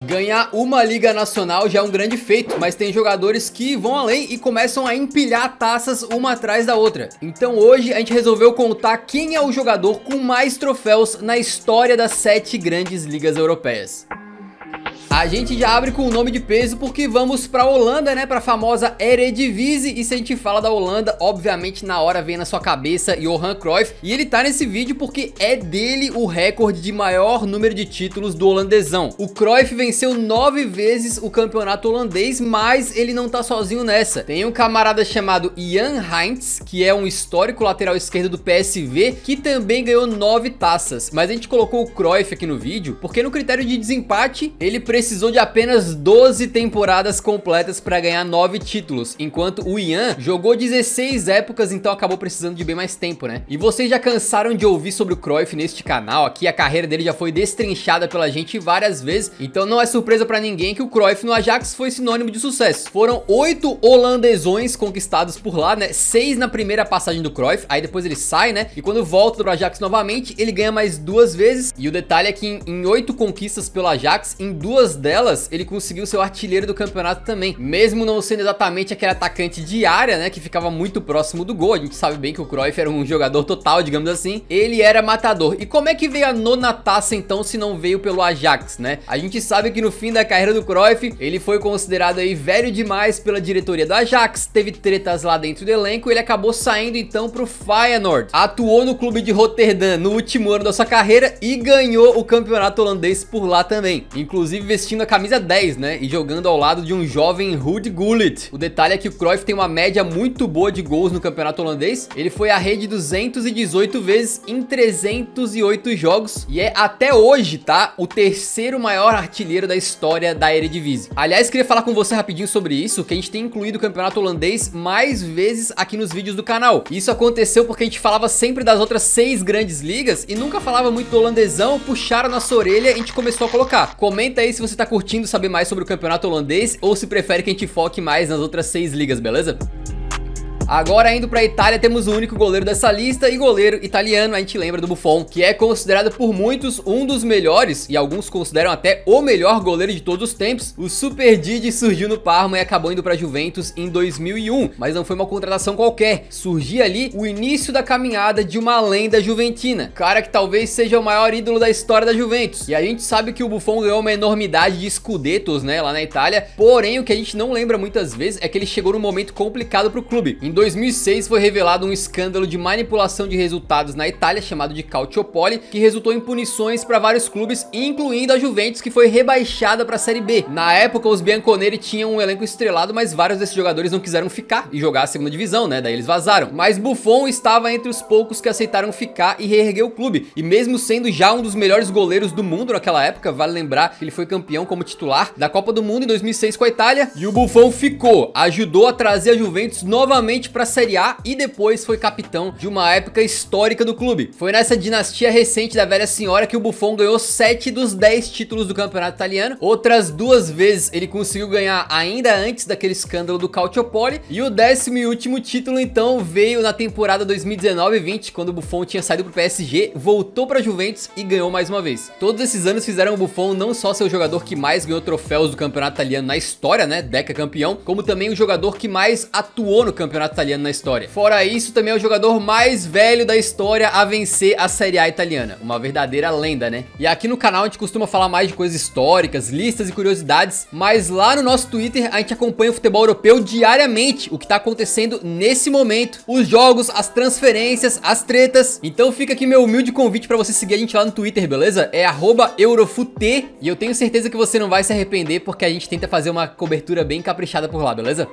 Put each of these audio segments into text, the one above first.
Ganhar uma liga nacional já é um grande feito, mas tem jogadores que vão além e começam a empilhar taças uma atrás da outra. Então hoje a gente resolveu contar quem é o jogador com mais troféus na história das 7 grandes ligas europeias. A gente já abre com o nome de peso porque vamos pra Holanda, né, pra famosa Eredivisie. E se a gente fala da Holanda, obviamente na hora vem na sua cabeça Johan Cruyff. E ele tá nesse vídeo porque é dele o recorde de maior número de títulos do holandesão. O Cruyff venceu 9 vezes o campeonato holandês, mas ele não tá sozinho nessa. Tem um camarada chamado Jan Heinz, que é um histórico lateral esquerdo do PSV, que também ganhou 9 taças. Mas a gente colocou o Cruyff aqui no vídeo porque no critério de desempate, ele precisou de apenas 12 temporadas completas para ganhar 9 títulos, enquanto o Ian jogou 16 épocas, então acabou precisando de bem mais tempo, né? E vocês já cansaram de ouvir sobre o Cruyff neste canal aqui, a carreira dele já foi destrinchada pela gente várias vezes, então não é surpresa para ninguém que o Cruyff no Ajax foi sinônimo de sucesso. Foram 8 holandesões conquistados por lá, né? 6 na primeira passagem do Cruyff, aí depois ele sai, né? E quando volta do Ajax novamente, ele ganha mais 2 vezes, e o detalhe é que em 8 conquistas pelo Ajax, em 2 delas, ele conseguiu ser o artilheiro do campeonato também. Mesmo não sendo exatamente aquele atacante de área, né, que ficava muito próximo do gol. A gente sabe bem que o Cruyff era um jogador total, digamos assim. Ele era matador. E como é que veio a 9ª taça, então, se não veio pelo Ajax, né? A gente sabe que no fim da carreira do Cruyff, ele foi considerado aí velho demais pela diretoria do Ajax. Teve tretas lá dentro do elenco e ele acabou saindo, então, pro Feyenoord. Atuou no clube de Rotterdam no último ano da sua carreira e ganhou o campeonato holandês por lá também. Inclusive, vestindo a camisa 10, né, e jogando ao lado de um jovem Ruud Gullit. O detalhe é que o Cruyff tem uma média muito boa de gols no campeonato holandês. Ele foi à rede 218 vezes em 308 jogos e é até hoje, tá, o 3º maior artilheiro da história da Eredivisie. Aliás, queria falar com você rapidinho sobre isso, que a gente tem incluído o campeonato holandês mais vezes aqui nos vídeos do canal. Isso aconteceu porque a gente falava sempre das outras 6 grandes ligas e nunca falava muito do holandesão. Puxaram nossa orelha e a gente começou a colocar. Comenta aí se você tá curtindo saber mais sobre o campeonato holandês ou se prefere que a gente foque mais nas outras 6 ligas, beleza? Agora indo pra Itália, temos o único goleiro dessa lista e goleiro italiano, a gente lembra do Buffon, que é considerado por muitos um dos melhores e alguns consideram até o melhor goleiro de todos os tempos. O Super Didi surgiu no Parma e acabou indo pra Juventus em 2001, mas não foi uma contratação qualquer, surgia ali o início da caminhada de uma lenda juventina, cara que talvez seja o maior ídolo da história da Juventus. E a gente sabe que o Buffon ganhou uma enormidade de Scudettos, né, lá na Itália, porém o que a gente não lembra muitas vezes é que ele chegou num momento complicado pro clube. Em 2006 foi revelado um escândalo de manipulação de resultados na Itália chamado de Calciopoli, que resultou em punições para vários clubes, incluindo a Juventus, que foi rebaixada para a Série B. Na época, os bianconeri tinham um elenco estrelado, mas vários desses jogadores não quiseram ficar e jogar a segunda divisão, né? Daí eles vazaram. Mas Buffon estava entre os poucos que aceitaram ficar e reerguer o clube. E mesmo sendo já um dos melhores goleiros do mundo naquela época, vale lembrar que ele foi campeão como titular da Copa do Mundo em 2006 com a Itália, e o Buffon ficou, ajudou a trazer a Juventus novamente para a Série A e depois foi capitão de uma época histórica do clube. Foi nessa dinastia recente da velha senhora que o Buffon ganhou 7 dos 10 títulos do campeonato italiano. Outras 2 vezes ele conseguiu ganhar ainda antes daquele escândalo do Calciopoli, e o 10º e último título então veio na temporada 2019-20, quando o Buffon tinha saído pro PSG, voltou pra Juventus e ganhou mais uma vez. Todos esses anos fizeram o Buffon não só ser o jogador que mais ganhou troféus do campeonato italiano na história, né, decacampeão, como também o jogador que mais atuou no campeonato italiano na história. Fora isso, também é o jogador mais velho da história a vencer a Série A italiana. Uma verdadeira lenda, né? E aqui no canal a gente costuma falar mais de coisas históricas, listas e curiosidades, mas lá no nosso Twitter a gente acompanha o futebol europeu diariamente, o que tá acontecendo nesse momento, os jogos, as transferências, as tretas. Então fica aqui meu humilde convite pra você seguir a gente lá no Twitter, beleza? É @eurofut, e eu tenho certeza que você não vai se arrepender porque a gente tenta fazer uma cobertura bem caprichada por lá, beleza?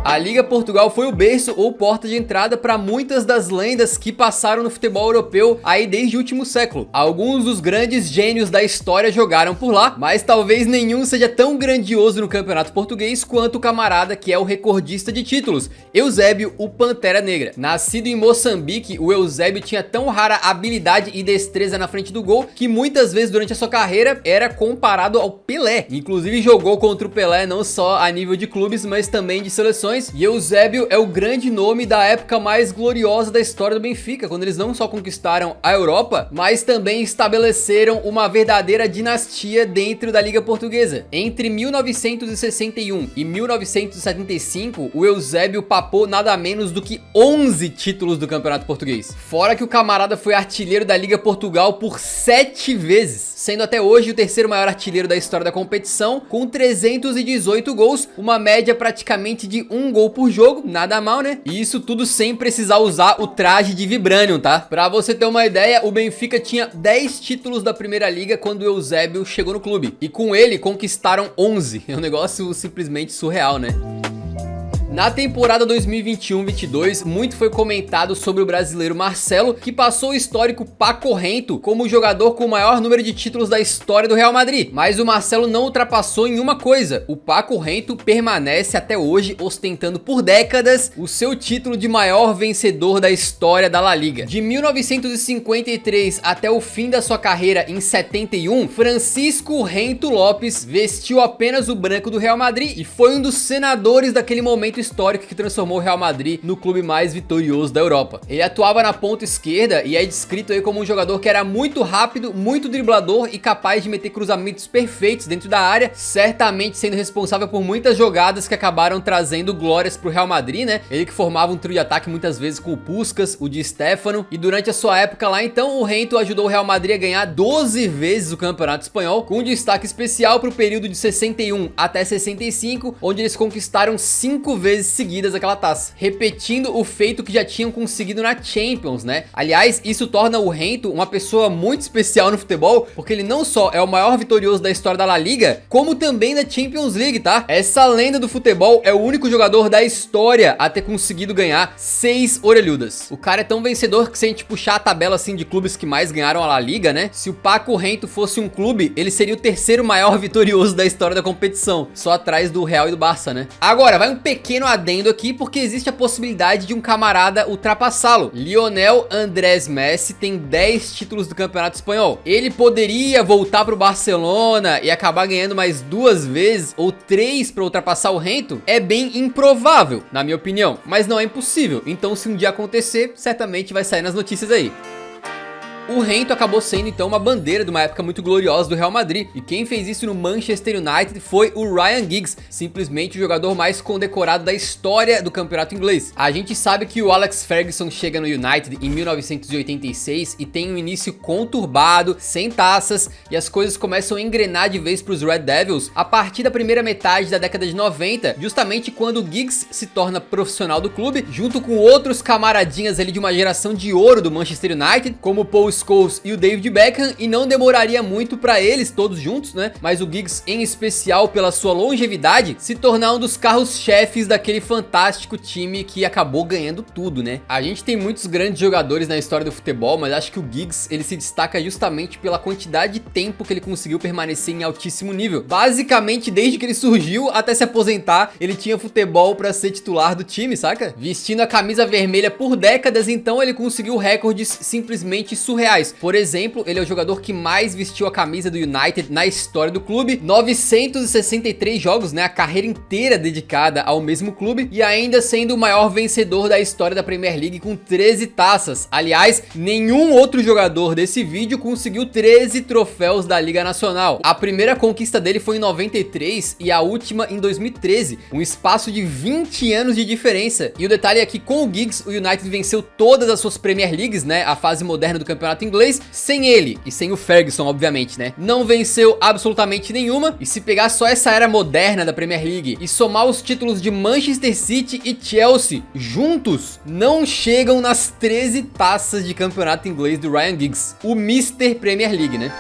A Liga Portugal foi o berço ou porta de entrada para muitas das lendas que passaram no futebol europeu aí desde o último século. Alguns dos grandes gênios da história jogaram por lá, mas talvez nenhum seja tão grandioso no campeonato português quanto o camarada que é o recordista de títulos, Eusébio, o Pantera Negra. Nascido em Moçambique, o Eusébio tinha tão rara habilidade e destreza na frente do gol que muitas vezes durante a sua carreira era comparado ao Pelé. Inclusive jogou contra o Pelé não só a nível de clubes, mas também de seleções. competições, e Eusébio é o grande nome da época mais gloriosa da história do Benfica, quando eles não só conquistaram a Europa, mas também estabeleceram uma verdadeira dinastia dentro da Liga Portuguesa. Entre 1961 e 1975, o Eusébio papou nada menos do que 11 títulos do Campeonato Português. Fora que o camarada foi artilheiro da Liga Portugal por 7 vezes, sendo até hoje o terceiro maior artilheiro da história da competição, com 318 gols, uma média praticamente de 1 gol por jogo, nada mal, né? E isso tudo sem precisar usar o traje de Vibranium, tá? Pra você ter uma ideia, o Benfica tinha 10 títulos da Primeira Liga quando o Eusébio chegou no clube, e com ele conquistaram 11. É um negócio simplesmente surreal, né? Na temporada 2021-22, muito foi comentado sobre o brasileiro Marcelo, que passou o histórico pacorrento como o jogador com o maior número de títulos da história do Real Madrid. Mas o Marcelo não ultrapassou em uma coisa: o pacorrento permanece até hoje ostentando por décadas o seu título de maior vencedor da história da La Liga. De 1953 até o fim da sua carreira em 71, Francisco Rento Lopes vestiu apenas o branco do Real Madrid e foi um dos senadores daquele momento histórico que transformou o Real Madrid no clube mais vitorioso da Europa. Ele atuava na ponta esquerda e é descrito aí como um jogador que era muito rápido, muito driblador e capaz de meter cruzamentos perfeitos dentro da área, certamente sendo responsável por muitas jogadas que acabaram trazendo glórias pro Real Madrid, né? Ele que formava um trio de ataque muitas vezes com o Puskás, o Di Stéfano, e durante a sua época lá então, o Rento ajudou o Real Madrid a ganhar 12 vezes o Campeonato Espanhol, com um destaque especial pro período de 61 até 65, onde eles conquistaram 5 vezes seguidas aquela taça, repetindo o feito que já tinham conseguido na Champions, né? Aliás, isso torna o Rento uma pessoa muito especial no futebol, porque ele não só é o maior vitorioso da história da La Liga, como também da Champions League, tá? Essa lenda do futebol é o único jogador da história a ter conseguido ganhar 6 orelhudas. O cara é tão vencedor que, se a gente puxar a tabela assim de clubes que mais ganharam a La Liga, né? Se o Paco Rento fosse um clube, ele seria o terceiro maior vitorioso da história da competição, só atrás do Real e do Barça, né? Agora, vai um pequeno adendo aqui, porque existe a possibilidade de um camarada ultrapassá-lo. Lionel Andrés Messi tem 10 títulos do Campeonato Espanhol. Ele poderia voltar pro Barcelona e acabar ganhando mais 2 vezes ou 3 para ultrapassar o Rento? É bem improvável, na minha opinião, mas não é impossível. Então, se um dia acontecer, certamente vai sair nas notícias aí. O Rento acabou sendo então uma bandeira de uma época muito gloriosa do Real Madrid, e quem fez isso no Manchester United foi o Ryan Giggs, simplesmente o jogador mais condecorado da história do campeonato inglês. A gente sabe que o Alex Ferguson chega no United em 1986 e tem um início conturbado, sem taças, e as coisas começam a engrenar de vez para os Red Devils a partir da primeira metade da década de 90, justamente quando o Giggs se torna profissional do clube, junto com outros camaradinhas ali de uma geração de ouro do Manchester United, como o Paul Scholes e o David Beckham, e não demoraria muito para eles todos juntos, né? Mas o Giggs, em especial pela sua longevidade, se tornar um dos carros-chefes daquele fantástico time que acabou ganhando tudo, né? A gente tem muitos grandes jogadores na história do futebol, mas acho que o Giggs, ele se destaca justamente pela quantidade de tempo que ele conseguiu permanecer em altíssimo nível. Basicamente, desde que ele surgiu até se aposentar, ele tinha futebol para ser titular do time, saca? Vestindo a camisa vermelha por décadas, então ele conseguiu recordes simplesmente surreais. Por exemplo, ele é o jogador que mais vestiu a camisa do United na história do clube, 963 jogos, né, a carreira inteira dedicada ao mesmo clube, e ainda sendo o maior vencedor da história da Premier League com 13 taças. Aliás, nenhum outro jogador desse vídeo conseguiu 13 troféus da Liga Nacional. A primeira conquista dele foi em 93 e a última em 2013, um espaço de 20 anos de diferença. E o detalhe é que com o Giggs, o United venceu todas as suas Premier Leagues, né, a fase moderna do campeonato inglês, sem ele e sem o Ferguson, obviamente, né? Não venceu absolutamente nenhuma, e se pegar só essa era moderna da Premier League e somar os títulos de Manchester City e Chelsea juntos, não chegam nas 13 taças de campeonato inglês do Ryan Giggs, o Mr. Premier League, né?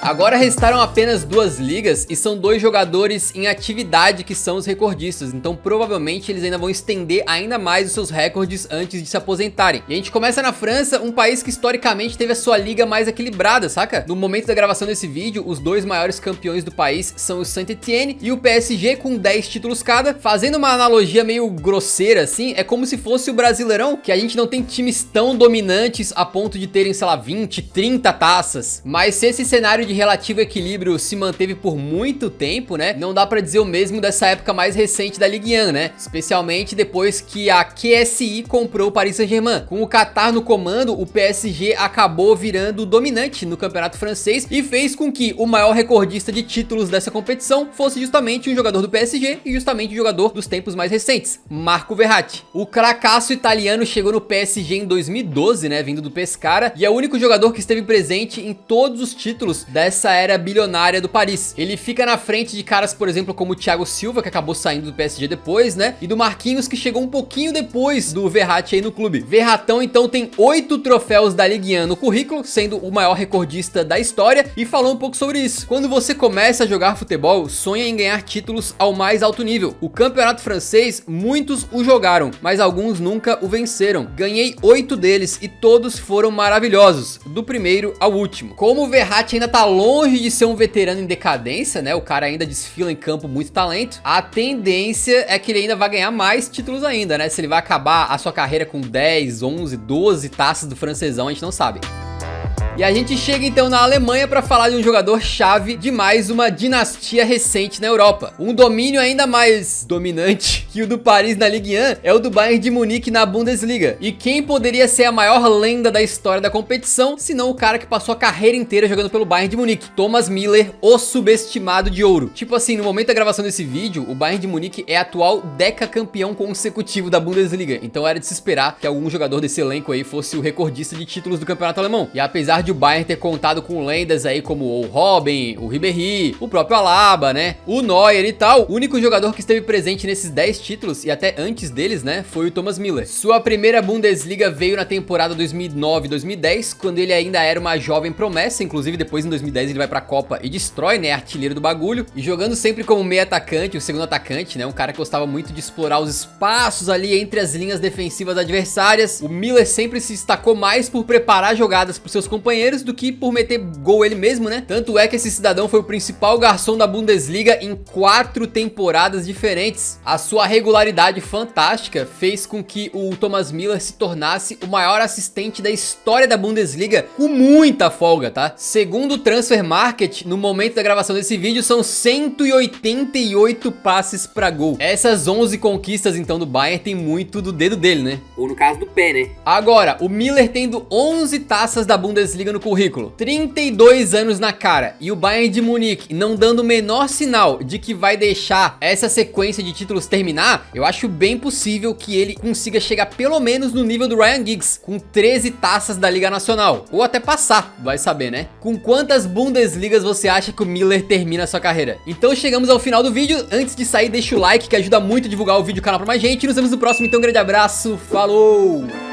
Agora restaram apenas 2 ligas e são 2 jogadores em atividade que são os recordistas, então provavelmente eles ainda vão estender ainda mais os seus recordes antes de se aposentarem. E a gente começa na França, um país que historicamente teve a sua liga mais equilibrada, saca? No momento da gravação desse vídeo, os 2 maiores campeões do país são o Saint-Étienne e o PSG, com 10 títulos cada. Fazendo uma analogia meio grosseira assim, é como se fosse o Brasileirão, que a gente não tem times tão dominantes a ponto de terem, sei lá, 20, 30 taças. Mas se esse cenário de relativo equilíbrio se manteve por muito tempo, né? Não dá pra dizer o mesmo dessa época mais recente da Ligue 1, né? Especialmente depois que a QSI comprou o Paris Saint-Germain. Com o Qatar no comando, o PSG acabou virando dominante no campeonato francês e fez com que o maior recordista de títulos dessa competição fosse justamente um jogador do PSG e justamente um jogador dos tempos mais recentes, Marco Verratti. O cracaço italiano chegou no PSG em 2012, né, vindo do Pescara, e é o único jogador que esteve presente em todos os títulos dessa era bilionária do Paris. Ele fica na frente de caras, por exemplo, como o Thiago Silva, que acabou saindo do PSG depois, né, e do Marquinhos, que chegou um pouquinho depois do Verratti aí no clube. Verratão, então, tem 8 troféus da Ligue 1 no currículo, sendo o maior recordista da história, e falou um pouco sobre isso. Quando você começa a jogar futebol, sonha em ganhar títulos ao mais alto nível. O campeonato francês, muitos o jogaram, mas alguns nunca o venceram. Ganhei 8 deles e todos foram maravilhosos, do primeiro ao último. Como o Verratti ainda tá longe de ser um veterano em decadência, né, o cara ainda desfila em campo muito talento, a tendência é que ele ainda vai ganhar mais títulos ainda, né, se ele vai acabar a sua carreira com 10, 11, 12 taças do francesão, a gente não sabe. E a gente chega então na Alemanha para falar de um jogador chave de mais uma dinastia recente na Europa. Um domínio ainda mais dominante que o do Paris na Ligue 1 é o do Bayern de Munique na Bundesliga. E quem poderia ser a maior lenda da história da competição, senão o cara que passou a carreira inteira jogando pelo Bayern de Munique, Thomas Müller, o subestimado de ouro. Tipo assim, no momento da gravação desse vídeo, o Bayern de Munique é atual decacampeão consecutivo da Bundesliga. Então era de se esperar que algum jogador desse elenco aí fosse o recordista de títulos do campeonato alemão. E apesar de o Bayern ter contado com lendas aí como o Robben, o Ribéry, o próprio Alaba, né, o Neuer e tal, o único jogador que esteve presente nesses 10 títulos e até antes deles, né, foi o Thomas Müller. Sua primeira Bundesliga veio na temporada 2009-2010, quando ele ainda era uma jovem promessa, inclusive depois em 2010 ele vai pra Copa e destrói, né, artilheiro do bagulho, e jogando sempre como meio atacante, o segundo atacante, né, um cara que gostava muito de explorar os espaços ali entre as linhas defensivas adversárias. O Müller sempre se destacou mais por preparar jogadas para seus companheiros do que por meter gol ele mesmo, né? Tanto é que esse cidadão foi o principal garçom da Bundesliga em 4 temporadas diferentes. A sua regularidade fantástica fez com que o Thomas Müller se tornasse o maior assistente da história da Bundesliga com muita folga, tá? Segundo o Transfer Market, no momento da gravação desse vídeo, são 188 passes pra gol. Essas 11 conquistas, então, do Bayern tem muito do dedo dele, né? Ou no caso do pé, né? Agora, o Müller tendo 11 taças da Bundesliga no currículo, 32 anos na cara, e o Bayern de Munique não dando o menor sinal de que vai deixar essa sequência de títulos terminar, eu acho bem possível que ele consiga chegar pelo menos no nível do Ryan Giggs, com 13 taças da Liga Nacional, ou até passar, vai saber, né? Com quantas Bundesligas você acha que o Müller termina a sua carreira? Então chegamos ao final do vídeo. Antes de sair, deixa o like que ajuda muito a divulgar o vídeo e o canal pra mais gente. Nos vemos no próximo, então um grande abraço, falou!